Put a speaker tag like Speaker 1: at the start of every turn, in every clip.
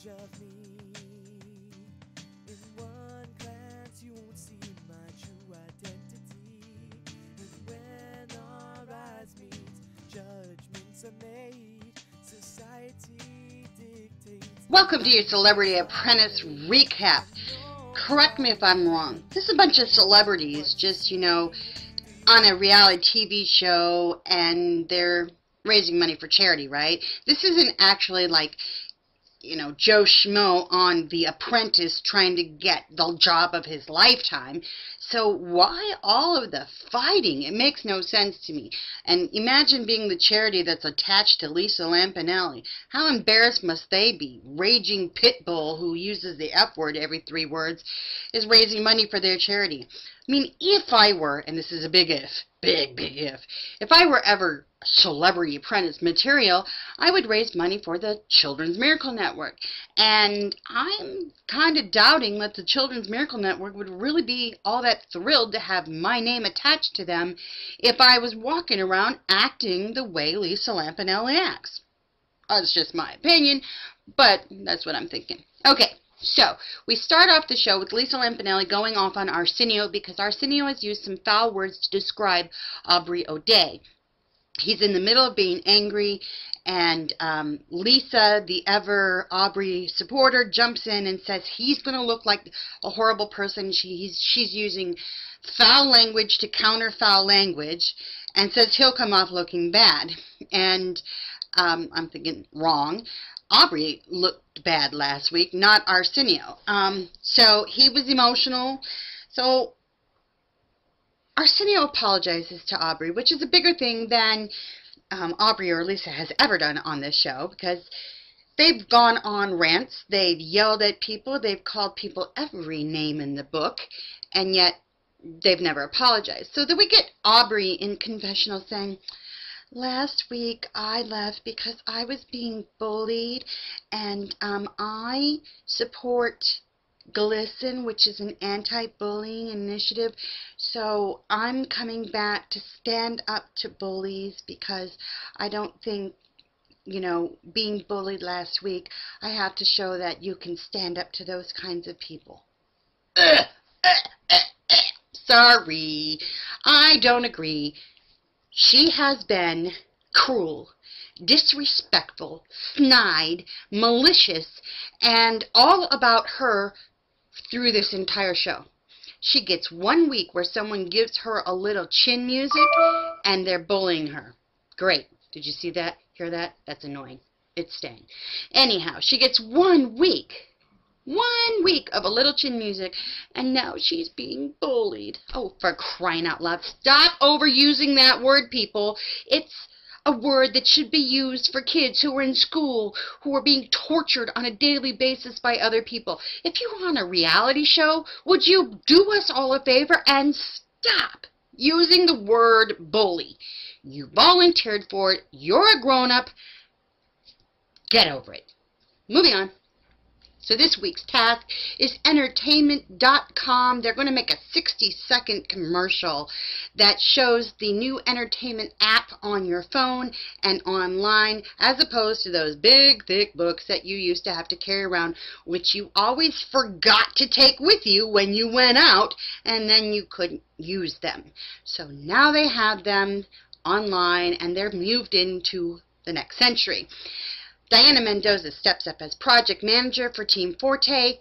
Speaker 1: image of me. In one glance you won't see my true identity. And when our eyes meet, judgments are made. Society dictates.
Speaker 2: Welcome to your Celebrity Apprentice recap. Correct me if I'm wrong. This is a bunch of celebrities just, on a reality TV show, and they're raising money for charity, right? This isn't actually like, Joe Schmo on The Apprentice trying to get the job of his lifetime. So why all of the fighting? It makes no sense to me. And imagine being the charity that's attached to Lisa Lampenelli. How embarrassed must they be? Raging pit bull who uses the F word every 3 words is raising money for their charity. I mean, if I were, and this is a big if, big if I were ever Celebrity Apprentice material, I would raise money for the Children's Miracle Network. And I'm kind of doubting that the Children's Miracle Network would really be all that thrilled to have my name attached to them if I was walking around acting the way Lisa Lampenelli acts. That's just my opinion, but that's what I'm thinking. Okay. So, we start off the show with Lisa Lampenelli going off on Arsenio because Arsenio has used some foul words to describe Aubrey ODay. He's in the middle of being angry, and Lisa, the ever Aubrey supporter, jumps in and says he's going to look like a horrible person. She's using foul language to counter foul language, and says he'll come off looking bad. And I'm thinking, wrong. Aubrey looked bad last week, not Arsenio. So he was emotional. So Arsenio apologizes to Aubrey, which is a bigger thing than Aubrey or Lisa has ever done on this show, because they've gone on rants, they've yelled at people, they've called people every name in the book, and yet they've never apologized. So then we get Aubrey in confessional saying, last week I left because I was being bullied, and I support GLSEN, which is an anti-bullying initiative, so I'm coming back to stand up to bullies because I don't think, being bullied last week, I have to show that you can stand up to those kinds of people. Sorry, I don't agree. She has been cruel, disrespectful, snide, malicious, and all about her through this entire show. She gets 1 week where someone gives her a little chin music, and they're bullying her. Great. Did you see that? Hear that? That's annoying. It's staying. Anyhow, she gets 1 week. 1 week of a little chin music, and now she's being bullied. Oh, for crying out loud. Stop overusing that word, people. It's a word that should be used for kids who are in school, who are being tortured on a daily basis by other people. If you were on a reality show, would you do us all a favor and stop using the word bully? You volunteered for it. You're a grown-up. Get over it. Moving on. So this week's task is entertainment.com. They're going to make a 60-second commercial that shows the new entertainment app on your phone and online, as opposed to those big, thick books that you used to have to carry around, which you always forgot to take with you when you went out, and then you couldn't use them. So now they have them online, and they're moved into the next century. Dayanna Mendoza steps up as project manager for Team Forte,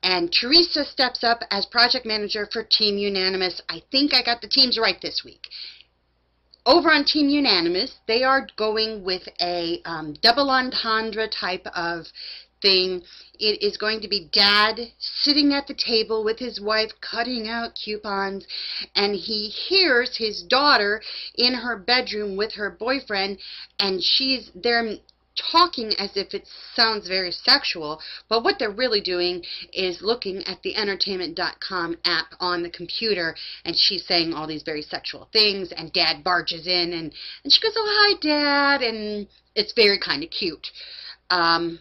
Speaker 2: and Teresa steps up as project manager for Team Unanimous. I think I got the teams right this week. Over on Team Unanimous, they are going with a double entendre type of thing. It is going to be Dad sitting at the table with his wife cutting out coupons, and he hears his daughter in her bedroom with her boyfriend, and she's there talking as if it sounds very sexual, but what they're really doing is looking at the entertainment.com app on the computer, and she's saying all these very sexual things, and Dad barges in, and she goes, oh, hi, Dad, and it's very kind of cute. But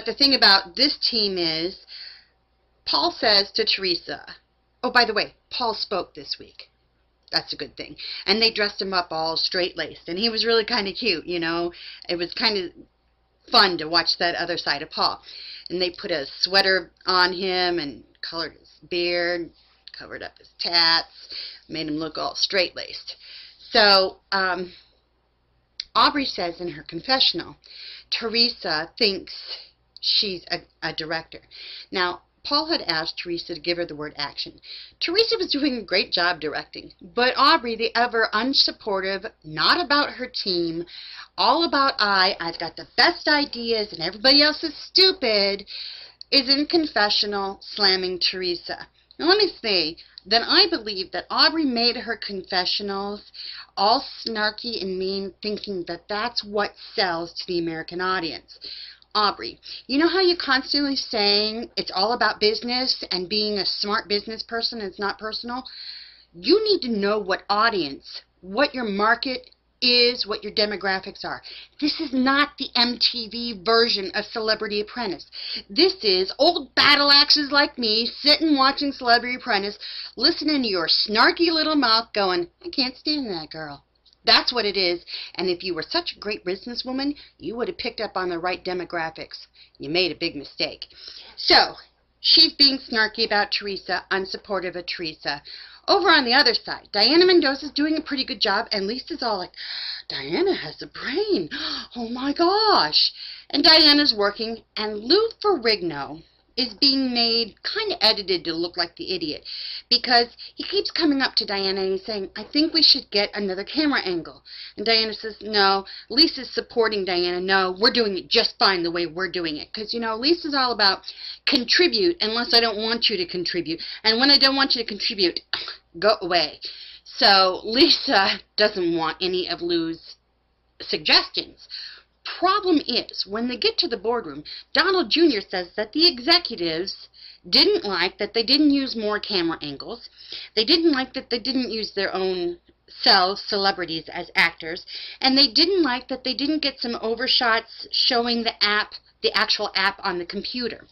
Speaker 2: the thing about this team is, Paul says to Teresa, oh, by the way, Paul spoke this week. That's a good thing. And they dressed him up all straight-laced, and he was really kind of cute, It was kind of fun to watch that other side of Paul. And they put a sweater on him and colored his beard, covered up his tats, made him look all straight-laced. So Aubrey says in her confessional, Teresa thinks she's a director. Now, Paul had asked Teresa to give her the word action. Teresa was doing a great job directing, but Aubrey, the ever unsupportive, not about her team, all about I've got the best ideas and everybody else is stupid, is in confessional slamming Teresa. Now let me say that I believe that Aubrey made her confessionals all snarky and mean, thinking that that's what sells to the American audience. Aubrey, you know how you're constantly saying it's all about business and being a smart business person, it's not personal? You need to know what audience, what your market is, what your demographics are. This is not the MTV version of Celebrity Apprentice. This is old battle axes like me sitting watching Celebrity Apprentice, listening to your snarky little mouth going, I can't stand that girl. That's what it is, and if you were such a great businesswoman, you would have picked up on the right demographics. You made a big mistake. So, she's being snarky about Teresa, unsupportive of Teresa. Over on the other side, Dayanna Mendoza's doing a pretty good job, and Lisa's all like, Dayanna has a brain. Oh my gosh. And Dayanna's working, and Lou Ferrigno is being made, kind of edited to look like the idiot, because he keeps coming up to Dayanna and he's saying, I think we should get another camera angle. And Dayanna says, no. Lisa's supporting Dayanna, no, we're doing it just fine the way we're doing it. Because, you know, Lisa's all about contribute unless I don't want you to contribute. And when I don't want you to contribute, go away. So Lisa doesn't want any of Lou's suggestions. Problem is, when they get to the boardroom, Donald Jr. says that the executives didn't like that they didn't use more camera angles. They didn't like that they didn't use their own celebrities as actors. And they didn't like that they didn't get some overshots showing the actual app on the computer.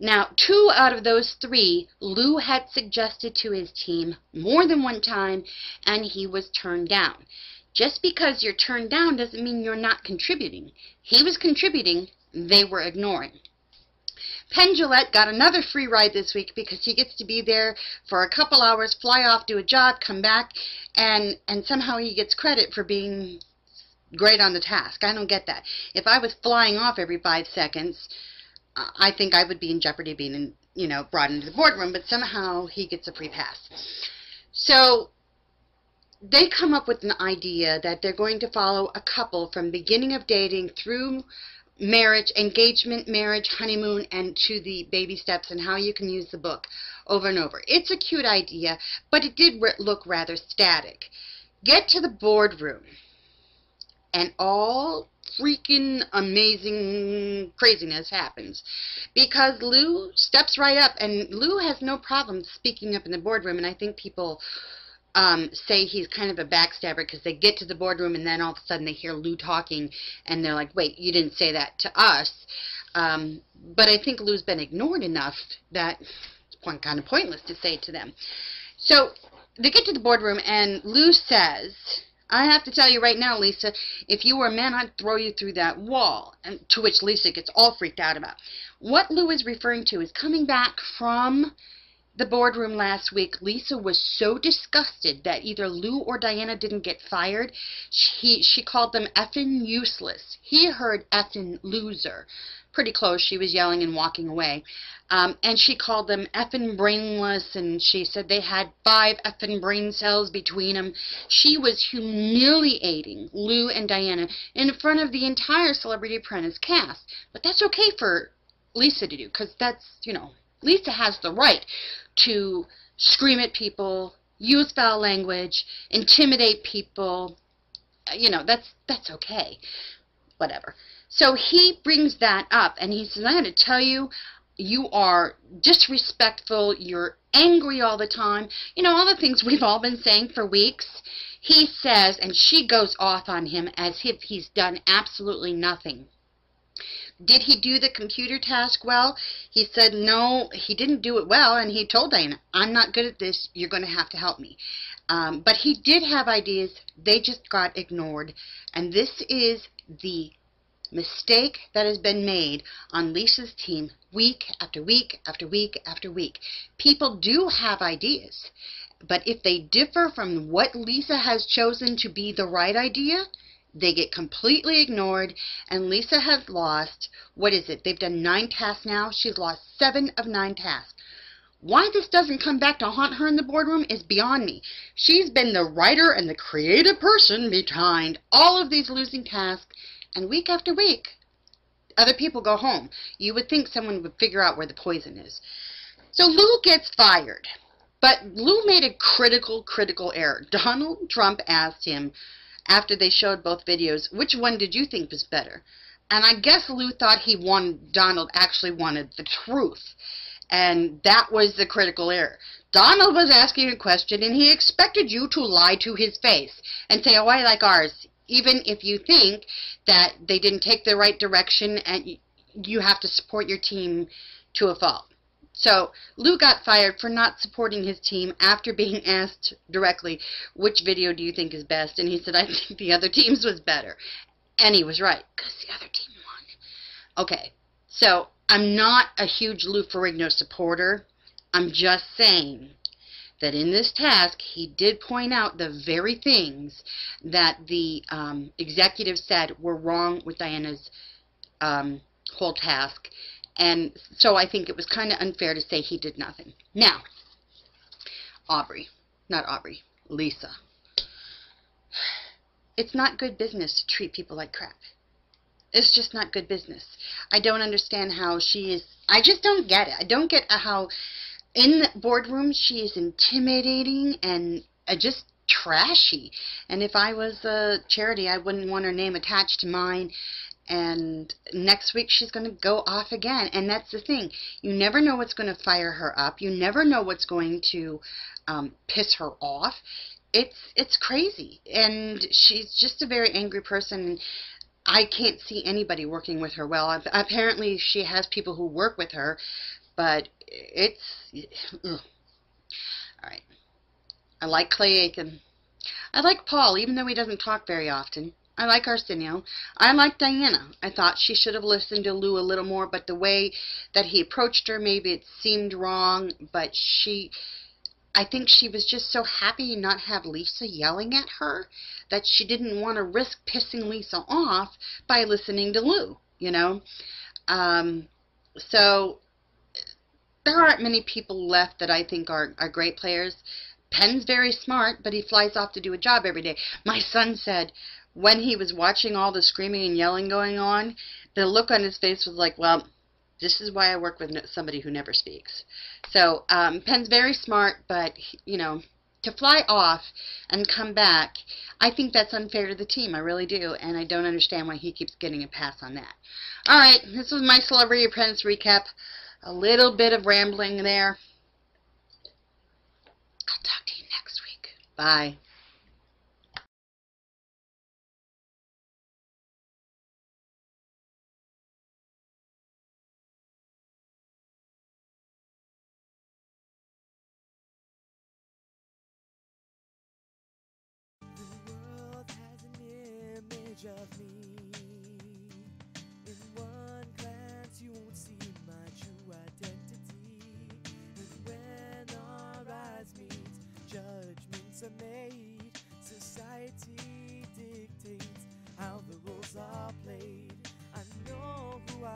Speaker 2: Now, 2 out of those 3, Lou had suggested to his team more than one time, and he was turned down. Just because you're turned down doesn't mean you're not contributing. He was contributing, they were ignoring. Penn Jillette got another free ride this week because he gets to be there for a couple hours, fly off, do a job, come back, and somehow he gets credit for being great on the task. I don't get that. If I was flying off every 5 seconds, I think I would be in jeopardy of being, brought into the boardroom, but somehow he gets a free pass. So they come up with an idea that they're going to follow a couple from beginning of dating through marriage, engagement, marriage, honeymoon, and to the baby steps and how you can use the book over and over. It's a cute idea, but it did look rather static. Get to the boardroom, and all freaking amazing craziness happens because Lou steps right up, and Lou has no problem speaking up in the boardroom, and I think people say he's kind of a backstabber because they get to the boardroom and then all of a sudden they hear Lou talking and they're like, wait, you didn't say that to us. But I think Lou's been ignored enough that it's kind of pointless to say to them. So they get to the boardroom and Lou says, I have to tell you right now, Lisa, if you were a man, I'd throw you through that wall. And to which Lisa gets all freaked out about. What Lou is referring to is coming back from the boardroom last week. Lisa was so disgusted that either Lou or Dayanna didn't get fired. She called them effing useless. He heard effing loser. Pretty close. She was yelling and walking away. And she called them effing brainless, and she said they had 5 effing brain cells between them. She was humiliating Lou and Dayanna in front of the entire Celebrity Apprentice cast. But that's okay for Lisa to do, because that's, Lisa has the right to scream at people, use foul language, intimidate people. That's okay. Whatever. So he brings that up, and he says, I'm going to tell you, you are disrespectful, you're angry all the time. All the things we've all been saying for weeks. He says, and she goes off on him as if he's done absolutely nothing. Did he do the computer task well? He said no, he didn't do it well, and he told Dayanna, I'm not good at this, you're going to have to help me. But he did have ideas, they just got ignored. And this is the mistake that has been made on Lisa's team week after week after week after week. People do have ideas, but if they differ from what Lisa has chosen to be the right idea, they get completely ignored, and Lisa has lost, what is it? They've done 9 tasks now. She's lost 7 of 9 tasks. Why this doesn't come back to haunt her in the boardroom is beyond me. She's been the writer and the creative person behind all of these losing tasks, and week after week, other people go home. You would think someone would figure out where the poison is. So Lou gets fired, but Lou made a critical error. Donald Trump asked him, after they showed both videos, which one did you think was better? And I guess Lou thought Donald actually wanted the truth. And that was the critical error. Donald was asking a question, and he expected you to lie to his face and say, oh, I like ours, even if you think that they didn't take the right direction, and you have to support your team to a fault. So Lou got fired for not supporting his team after being asked directly, which video do you think is best? And he said, I think the other team's was better. And he was right, because the other team won. Okay, so I'm not a huge Lou Ferrigno supporter. I'm just saying that in this task, he did point out the very things that the executive said were wrong with Dayanna's whole task. And so I think it was kind of unfair to say he did nothing. Now, Lisa. It's not good business to treat people like crap. It's just not good business. I don't understand how she is. I just don't get it. I don't get how in the boardroom she is intimidating and just trashy. And if I was a charity, I wouldn't want her name attached to mine. And next week she's going to go off again. And that's the thing. You never know what's going to fire her up. You never know what's going to piss her off. It's crazy. And she's just a very angry person. I can't see anybody working with her well. Apparently she has people who work with her, but it's... Ugh. All right. I like Clay Aiken. I like Paul, even though he doesn't talk very often. I like Arsenio. I like Dayanna. I thought she should have listened to Lou a little more, but the way that he approached her, maybe it seemed wrong, but I think she was just so happy to not have Lisa yelling at her that she didn't want to risk pissing Lisa off by listening to Lou, you know. So there aren't many people left that I think are great players. Penn's very smart, but he flies off to do a job every day. My son said when he was watching all the screaming and yelling going on, the look on his face was like, well, this is why I work with somebody who never speaks. So Penn's very smart, but, you know, to fly off and come back, I think that's unfair to the team. I really do, and I don't understand why he keeps getting a pass on that. All right, this was my Celebrity Apprentice recap. A little bit of rambling there. I'll talk to you next week. Bye.
Speaker 1: The world has an image of me. In one glance you won't see my true identity. And when our eyes meet, judgments are made.